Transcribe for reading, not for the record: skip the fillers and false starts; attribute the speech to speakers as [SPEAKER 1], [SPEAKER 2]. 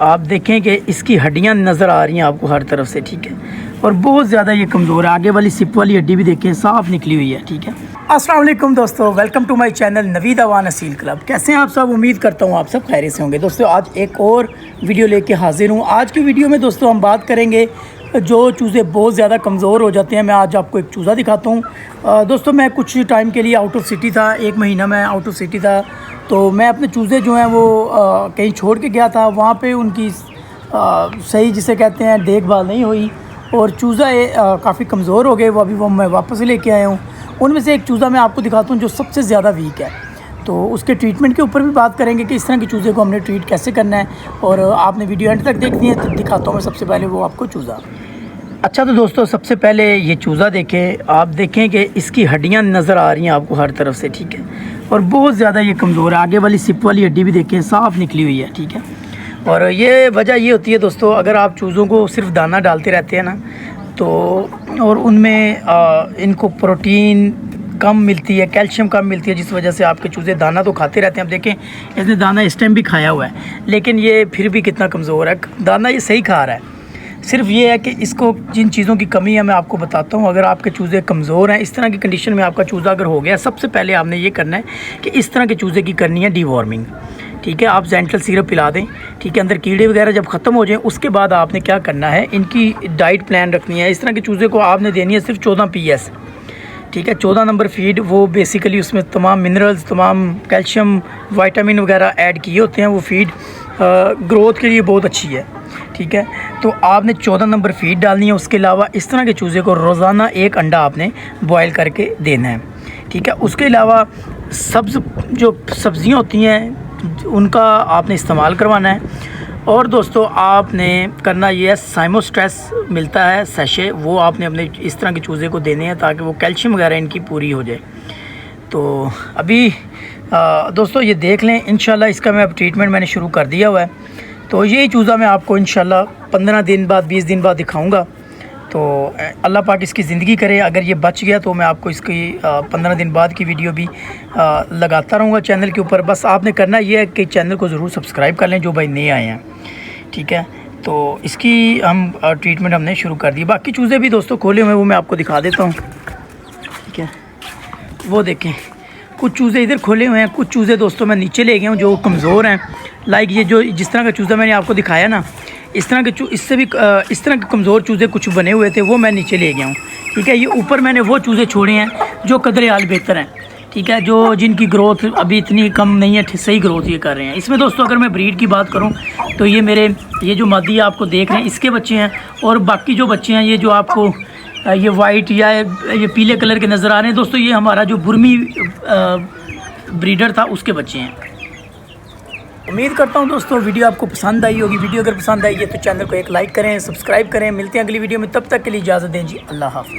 [SPEAKER 1] आप देखें कि इसकी हड्डियां नज़र आ रही हैं आपको हर तरफ से, ठीक है। और बहुत ज़्यादा ये कमज़ोर है। आगे वाली सिप वाली हड्डी भी देखें साफ निकली हुई है, ठीक है। अस्सलाम वालेकुम दोस्तों, welcome to my channel Naveed Awan Aseel club. कैसे हैं आप सब? उम्मीद करता हूँ आप सब खैरियत से होंगे। दोस्तों आज एक और वीडियो लेके हाजिर हूँ। आज की वीडियो में दोस्तों हम बात करेंगे जो चूज़े बहुत ज़्यादा कमज़ोर हो जाते हैं। मैं आज आपको एक चूज़ा दिखाता हूँ। दोस्तों मैं कुछ टाइम के लिए आउट ऑफ सिटी था, 1 महीना मैं आउट ऑफ सिटी था। तो मैं अपने चूज़े जो हैं वो कहीं छोड़ के गया था। वहाँ पे उनकी सही जिसे कहते हैं देखभाल नहीं हुई और चूज़ा काफ़ी कमज़ोर हो गए। वो मैं वापस लेके आया हूँ। उनमें से एक चूज़ा मैं आपको दिखाता हूँ जो सबसे ज़्यादा वीक है। तो उसके ट्रीटमेंट के ऊपर भी बात करेंगे कि इस तरह के चूज़े को हमने ट्रीट कैसे करना है। और आपने वीडियो एंड तक देखनी है तो दिखाता हूँ मैं सबसे पहले वो आपको चूज़ा। अच्छा तो दोस्तों सबसे पहले ये चूज़ा देखें। आप देखें कि इसकी हड्डियाँ नज़र आ रही हैं आपको हर तरफ से, ठीक है। और बहुत ज़्यादा ये कमज़ोर है। आगे वाली सिप वाली हड्डी भी देखें साफ निकली हुई है, ठीक है। और ये वजह ये होती है दोस्तों, अगर आप चूज़ों को सिर्फ दाना डालते रहते हैं ना तो और उनमें इनको प्रोटीन कम मिलती है, कैल्शियम कम मिलती है, जिस वजह से आपके चूज़े दाना तो खाते रहते हैं। अब देखें इसने दाना इस टाइम भी खाया हुआ है लेकिन ये फिर भी कितना कमज़ोर है। दाना ये सही खा रहा है। सिर्फ ये है कि इसको जिन चीज़ों की कमी है मैं आपको बताता हूँ। अगर आपके चूज़े कमज़ोर हैं, इस तरह की कंडीशन में आपका चूज़ा अगर हो गया, सबसे पहले आपने ये करना है कि इस तरह के चूज़े की करनी है डीवॉर्मिंग, ठीक है। आप जेंटल सिरप पिला दें, ठीक है। अंदर कीड़े वगैरह जब ख़त्म हो जाएं उसके बाद आपने क्या करना है, इनकी डाइट प्लान रखनी है। इस तरह के चूज़े को आपने देनी है सिर्फ 14 PS, ठीक है। 14 नंबर फीड। वो बेसिकली उसमें तमाम मिनरल्स, तमाम कैल्शियम, विटामिन वगैरह ऐड किए होते हैं। वो फीड ग्रोथ के लिए बहुत अच्छी है, ठीक है। तो आपने 14 नंबर फीड डालनी है। उसके अलावा इस तरह के चूज़े को रोज़ाना 1 अंडा आपने बॉयल करके देना है, ठीक है। उसके अलावा जो सब्ज़ियाँ होती हैं उनका आपने इस्तेमाल करवाना है। और दोस्तों आपने करना ये है, साइमोस्ट्रेस मिलता है सैशे, वो आपने अपने इस तरह के चूज़े को देने हैं ताकि वो कैल्शियम वगैरह इनकी पूरी हो जाए। तो अभी दोस्तों ये देख लें, इंशाल्लाह इसका मैं अब ट्रीटमेंट मैंने शुरू कर दिया हुआ है। तो यही चूज़ा मैं आपको इंशाल्लाह 15 दिन बाद 20 दिन बाद दिखाऊंगा। तो अल्लाह पाक इसकी ज़िंदगी करे। अगर ये बच गया तो मैं आपको इसकी 15 दिन बाद की वीडियो भी लगाता रहूँगा चैनल के ऊपर। बस आपने करना ये है कि चैनल को ज़रूर सब्सक्राइब कर लें जो भाई नए आए हैं, ठीक है। तो इसकी हम ट्रीटमेंट हमने शुरू कर दी। बाकी चूज़े भी दोस्तों खोले हुए हैं, वो मैं आपको दिखा देता हूँ, ठीक है। वो देखें कुछ चूज़े इधर खोले हुए हैं, कुछ चूज़े दोस्तों मैं नीचे ले गया हूँ जो कमज़ोर हैं। लाइक ये जो जिस तरह का चूज़ा मैंने आपको दिखाया ना, इस तरह के इससे भी इस तरह के कमज़ोर चूज़े कुछ बने हुए थे, वो मैं नीचे ले गया हूँ, ठीक है। ये ऊपर मैंने वो चूज़े छोड़े हैं जो कदर हाल बेहतर हैं, ठीक है, जो जिनकी ग्रोथ अभी इतनी कम नहीं है, सही ग्रोथ ये कर रहे हैं। इसमें दोस्तों अगर मैं ब्रीड की बात करूँ तो ये जो मादी आपको देख रहे हैं इसके बच्चे हैं। और बाकी जो बच्चे हैं ये जो आपको ये वाइट या ये पीले कलर के नज़र आ रहे हैं दोस्तों, ये हमारा जो बुर्मी ब्रीडर था उसके बच्चे हैं। उम्मीद करता हूँ दोस्तों वीडियो आपको पसंद आई होगी। वीडियो अगर पसंद आई है तो चैनल को एक लाइक करें, सब्सक्राइब करें। मिलते हैं अगली वीडियो में, तब तक के लिए इजाज़त दें जी, अल्लाह हाफ़िज़।